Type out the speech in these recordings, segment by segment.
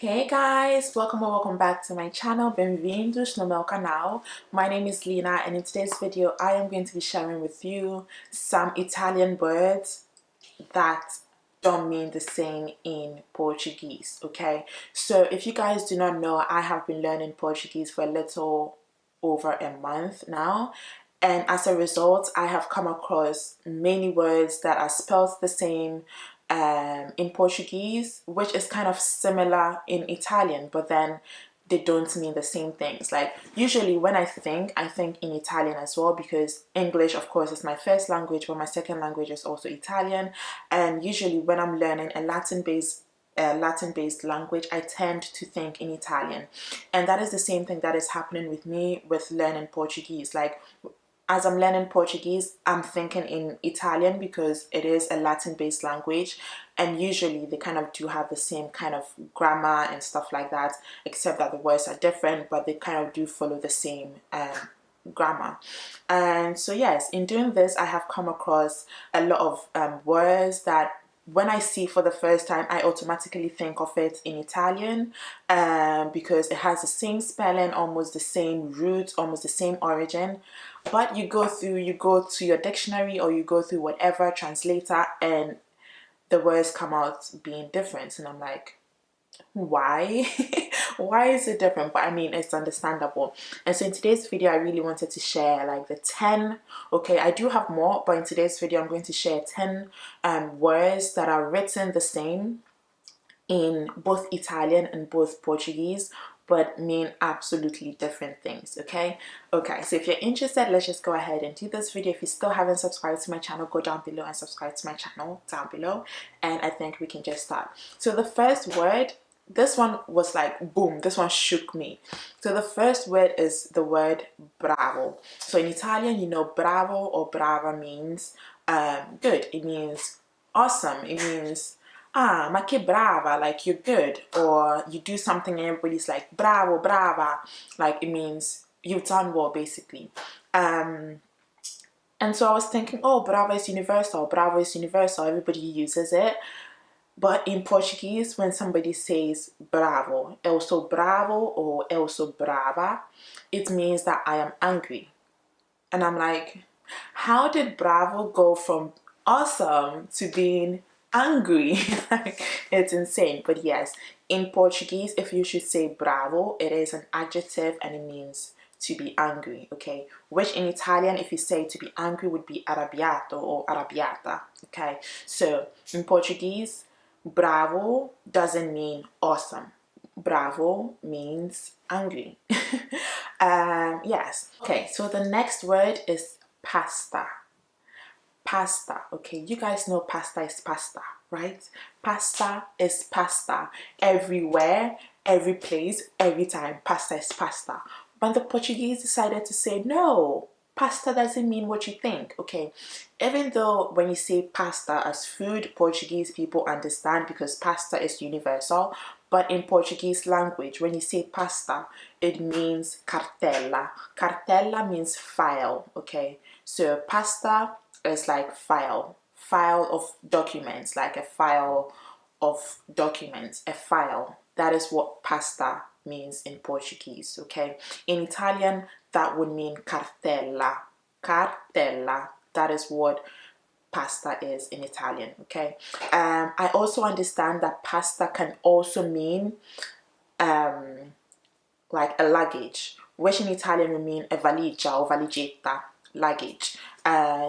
Hey guys, welcome or welcome back to my channel. Bem-vindos no meu canal. My name is Lina, and in today's video I am going to be sharing with you some Italian words that don't mean the same in Portuguese. Okay, so if you guys do not know, I have been learning Portuguese for a little over a month now, and as a result I have come across many words that are spelled the same in Portuguese, which is kind of similar in Italian, but then they don't mean the same things. Like usually when I think in Italian as well, because English of course is my first language, but my second language is also Italian. And usually when I'm learning a Latin-based language, I tend to think in Italian, and that is the same thing that is happening with me with learning Portuguese. Like as I'm learning Portuguese, I'm thinking in Italian because it is a Latin-based language, and usually they kind of do have the same kind of grammar and stuff like that, except that the words are different, but they kind of do follow the same grammar. And so yes, in doing this, I have come across a lot of words that when I see for the first time, I automatically think of it in Italian because it has the same spelling, almost the same root, almost the same origin. But you go to your dictionary or you go through whatever translator, and the words come out being different. And I'm like, why? Why is it different? But I mean, it's understandable. And so in today's video I really wanted to share like the 10, okay, I do have more, but in today's video I'm going to share 10 words that are written the same in both Italian and both Portuguese, but mean absolutely different things. Okay, so if you're interested, let's just go ahead and do this video. If you still haven't subscribed to my channel, go down below and subscribe to my channel down below, and I think we can just start. So the first word, this one was like boom, this one shook me. So the first word is the word bravo. So in Italian, you know, bravo or brava means good. It means awesome. It means ma che brava, like you're good. Or you do something and everybody's like bravo, brava, like it means you've done well, basically. And so I was thinking, oh, bravo is universal, everybody uses it. But in Portuguese, when somebody says bravo, eu sou bravo or eu sou brava, it means that I am angry. And I'm like, how did bravo go from awesome to being angry? Like, it's insane. But yes, in Portuguese, if you should say bravo, it is an adjective and it means to be angry, okay? Which in Italian, if you say to be angry, would be arrabbiato or arrabbiata, okay? So in Portuguese, bravo doesn't mean awesome. Bravo means angry. Yes. Okay, so the next word is pasta. Pasta, okay, you guys know pasta is pasta, right? Pasta is pasta. Everywhere, every place, every time, pasta is pasta. But the Portuguese decided to say, no, pasta doesn't mean what you think, okay? Even though when you say pasta as food, Portuguese people understand because pasta is universal, but in Portuguese language, when you say pasta, it means cartella. Cartella means file, okay? So pasta is like file of documents, like a file of documents, a file. That is what pasta means in Portuguese, okay? In Italian, that would mean cartella. Cartella, that is what pasta is in Italian, okay? I also understand that pasta can also mean like a luggage, which in Italian would mean a valigia or valigetta, luggage.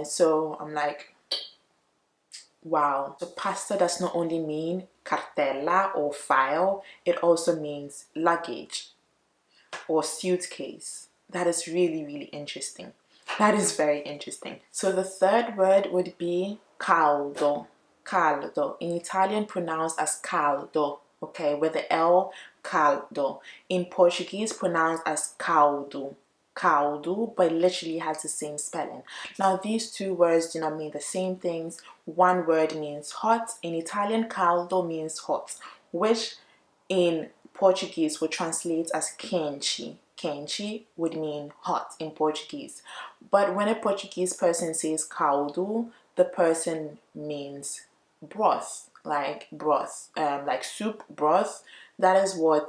So I'm like, wow. So pasta does not only mean cartella or file, it also means luggage or suitcase. That is really, really interesting. That is very interesting. So the third word would be caldo. Caldo. In Italian, pronounced as caldo, okay, with the L, caldo. In Portuguese, pronounced as caldo. Caldo, but it literally has the same spelling. Now, these two words do not mean the same things. One word means hot. In Italian, caldo means hot, which in Portuguese would translate as quente. Quente would mean hot in Portuguese. But when a Portuguese person says caldo, the person means broth, like broth, like soup broth. That is what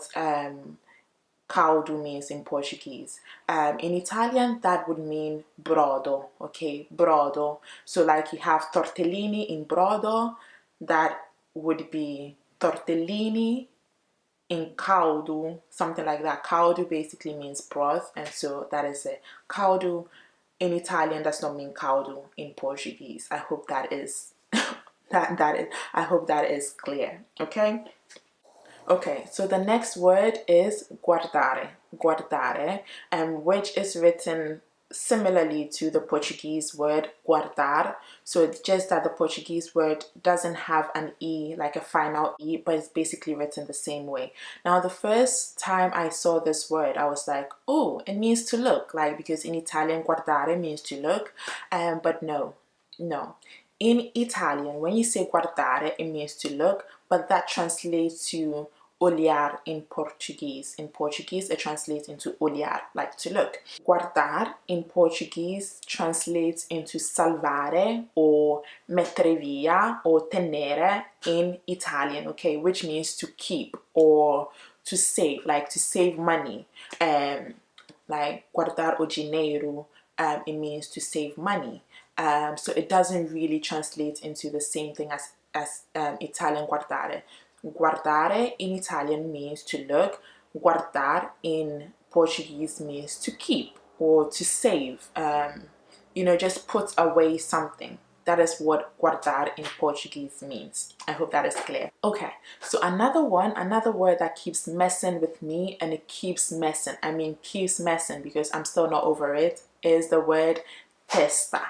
caldo means in Portuguese. In Italian, that would mean brodo, okay, brodo. So like you have tortellini in brodo, that would be tortellini in caldo, something like that. Caldo basically means broth, and so that is it. Caldo in Italian does not mean caldo in Portuguese. I hope that is I hope that is clear. Okay. Okay, so the next word is guardare, guardare, which is written similarly to the Portuguese word guardar. So it's just that the Portuguese word doesn't have an E, like a final E, but it's basically written the same way. Now, the first time I saw this word, I was like, oh, it means to look, like, because in Italian, guardare means to look, but no. In Italian, when you say guardare, it means to look, but that translates to olhar in Portuguese. In Portuguese, it translates into olhar, like to look. Guardar in Portuguese translates into salvare or mettere via or tenere in Italian, okay, which means to keep or to save, like to save money. Like guardar o dinheiro, it means to save money. So it doesn't really translate into the same thing as Italian guardare. Guardare in Italian means to look. Guardar in Portuguese means to keep or to save. Just put away something. That is what guardar in Portuguese means. I hope that is clear. Okay, so another word that keeps messing with me, and it keeps messing because I'm still not over it, is the word testa.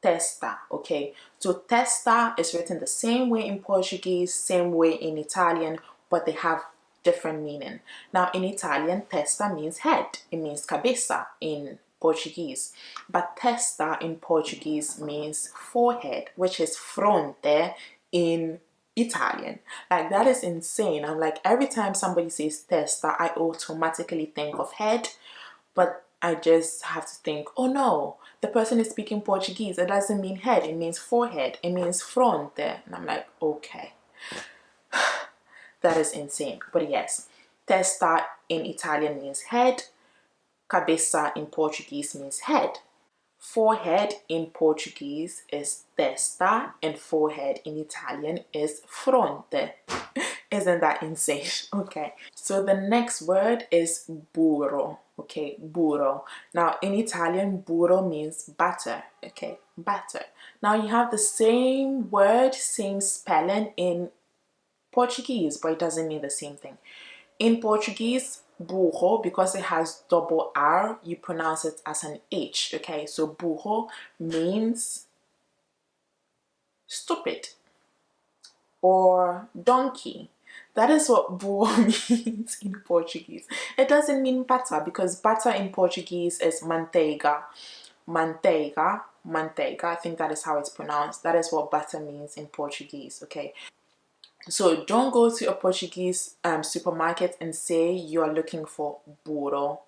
Testa, okay? So testa is written the same way in Portuguese, same way in Italian, but they have different meaning. Now in Italian, testa means head. It means cabeça in Portuguese. But testa in Portuguese means forehead, which is fronte in Italian. Like, that is insane. I'm like, every time somebody says testa, I automatically think of head, but I just have to think, oh no, the person is speaking Portuguese. It doesn't mean head, it means forehead, it means fronte. And I'm like, okay, that is insane. But yes, testa in Italian means head, cabeça in Portuguese means head. Forehead in Portuguese is testa, and forehead in Italian is fronte. Isn't that insane? Okay, so the next word is burro. Okay, burro. Now in Italian, burro means butter. Okay, butter. Now you have the same word, same spelling in Portuguese, but it doesn't mean the same thing. In Portuguese, burro, because it has double R, you pronounce it as an H. Okay, so burro means stupid or donkey. That is what burro means in Portuguese. It doesn't mean butter, because butter in Portuguese is manteiga. Manteiga, manteiga. I think that is how it's pronounced. That is what butter means in Portuguese, okay? So don't go to a Portuguese supermarket and say you're looking for burro.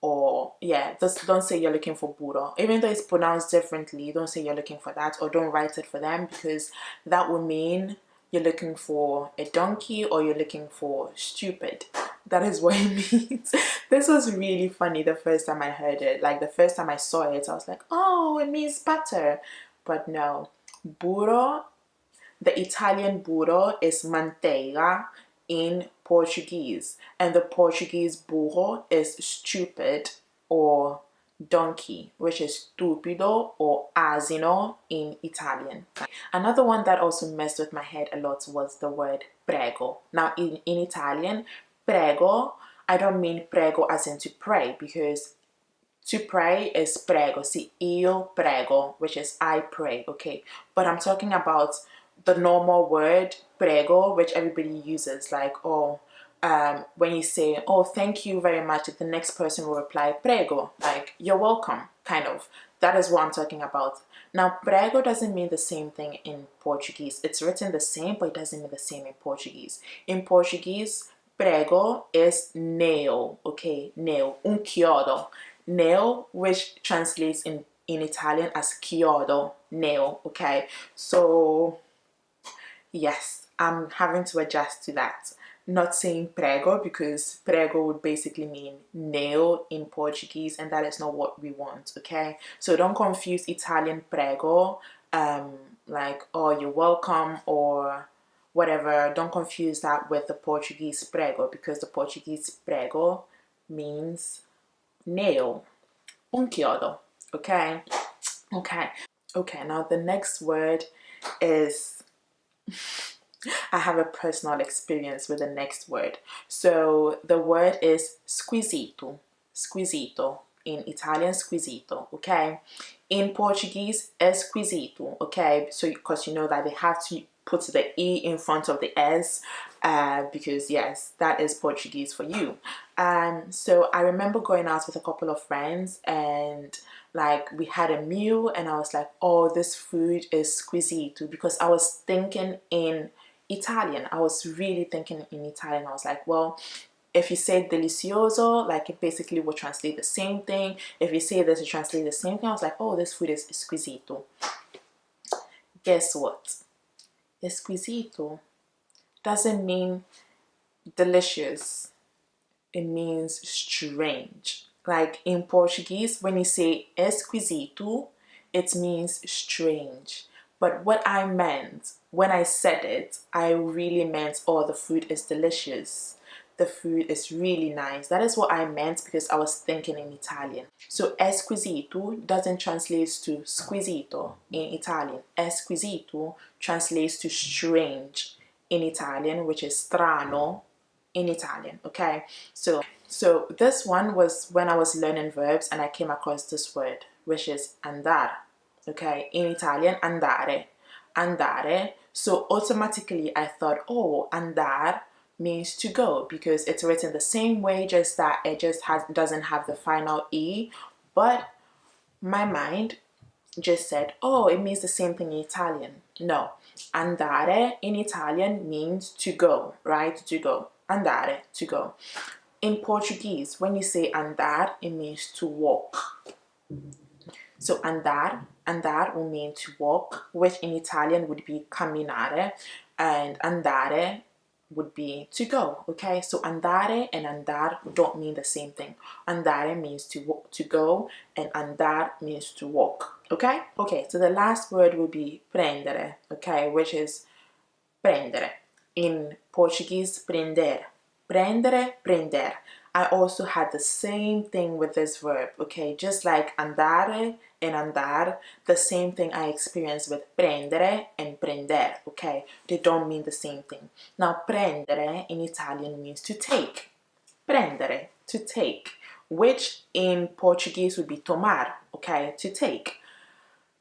Or just don't say you're looking for burro. Even though it's pronounced differently, don't say you're looking for that, or don't write it for them, because that would mean you're looking for a donkey or you're looking for stupid. That is what it means. This was really funny the first time I heard it. Like, the first time I saw it, I was like, oh, it means butter. But no, burro, the Italian burro is manteiga in Portuguese, and the Portuguese burro is stupid or donkey, which is stupido or asino in Italian. Another one that also messed with my head a lot was the word prego. Now in Italian, prego, I don't mean prego as in to pray, because to pray is prego, si io prego, which is I pray, okay? But I'm talking about the normal word prego, which everybody uses, like, oh, when you say, oh, thank you very much, the next person will reply prego, like, you're welcome, kind of. That is what I'm talking about. Now, prego doesn't mean the same thing in Portuguese. It's written the same, but it doesn't mean the same in Portuguese. In Portuguese, prego is nail, okay? Nail, un chiodo. Nail, which translates in Italian as chiodo, nail, okay? So yes, I'm having to adjust to that. not saying prego, because prego would basically mean nail in Portuguese, and that is not what we want, okay? So don't confuse Italian prego, like, oh, you're welcome, or whatever. Don't confuse that with the Portuguese prego, because the Portuguese prego means nail, chiodo, okay? Okay, now the next word is, I have a personal experience with the next word. So the word is squisito. Squisito. In Italian, squisito, okay? In Portuguese, esquisito, okay? So, because you know that they have to put the E in front of the S, because yes, that is Portuguese for you. So I remember going out with a couple of friends, and like we had a meal, and I was like, oh, this food is squisito, because I was thinking in Italian. I was really thinking in Italian. I was like, well, if you say delicioso, like it basically will translate the same thing. If you say this, it translates the same thing. I was like, oh, this food is squisito. Guess what? Esquisito doesn't mean delicious. It means strange. Like in Portuguese, when you say esquisito, it means strange. But what I meant when I said it, I really meant, oh, the food is delicious. The food is really nice. That is what I meant, because I was thinking in Italian. So esquisito doesn't translate to squisito in Italian. Esquisito translates to strange in Italian, which is strano in Italian, okay? So this one was when I was learning verbs, and I came across this word, which is andare, okay? In Italian, andare, andare. So automatically I thought, oh, andare means to go, because it's written the same way, just that it doesn't have the final E. But my mind just said, oh, it means the same thing in Italian. No, andare in Italian means to go, right? To go. Andare, to go. In Portuguese, when you say andar, it means to walk. So andar will mean to walk, which in Italian would be camminare, and andare would be to go, okay? So andare and andar don't mean the same thing. Andare means to walk, to go, and andar means to walk, okay? Okay, so the last word will be prendere, okay, which is prendere. In Portuguese, prendere. Prendere, prender. I also had the same thing with this verb, okay? Just like andare and andar, the same thing I experienced with prendere and prender, okay? They don't mean the same thing. Now, prendere in Italian means to take. Prendere, to take, which in Portuguese would be tomar, okay? To take.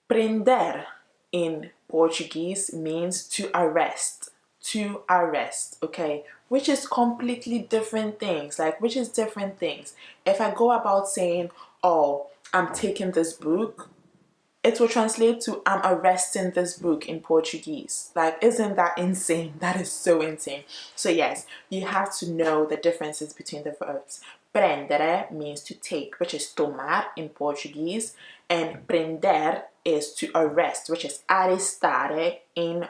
Prender in Portuguese means to arrest. To arrest, okay, which is completely different things, like, which is different things. If I go about saying, oh, I'm taking this book, it will translate to I'm arresting this book in Portuguese. Like, isn't that insane? That is so insane. So yes, you have to know the differences between the verbs. Prendere means to take, which is tomar in Portuguese, and prender is to arrest, which is arrestare in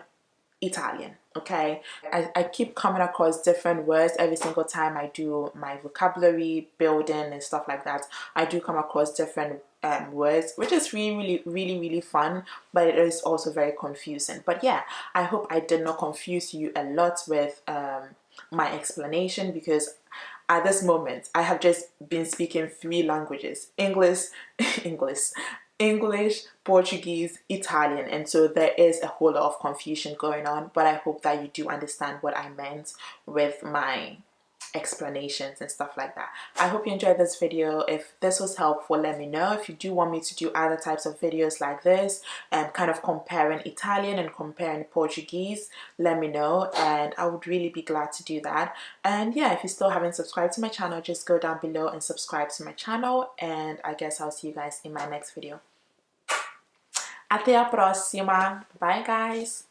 Italian, okay? I keep coming across different words every single time I do my vocabulary building and stuff like that. I do come across different words, which is really fun, but it is also very confusing. But yeah, I hope I did not confuse you a lot with my explanation, because at this moment I have just been speaking 3 languages: English, Portuguese, Italian, and so there is a whole lot of confusion going on, but I hope that you do understand what I meant with my explanations and stuff like that. I hope you enjoyed this video. If this was helpful, let me know. If you do want me to do other types of videos like this and kind of comparing Italian and comparing Portuguese, let me know, and I would really be glad to do that. And yeah, if you still haven't subscribed to my channel, just go down below and subscribe to my channel, and I guess I'll see you guys in my next video. Até a próxima. Bye, guys.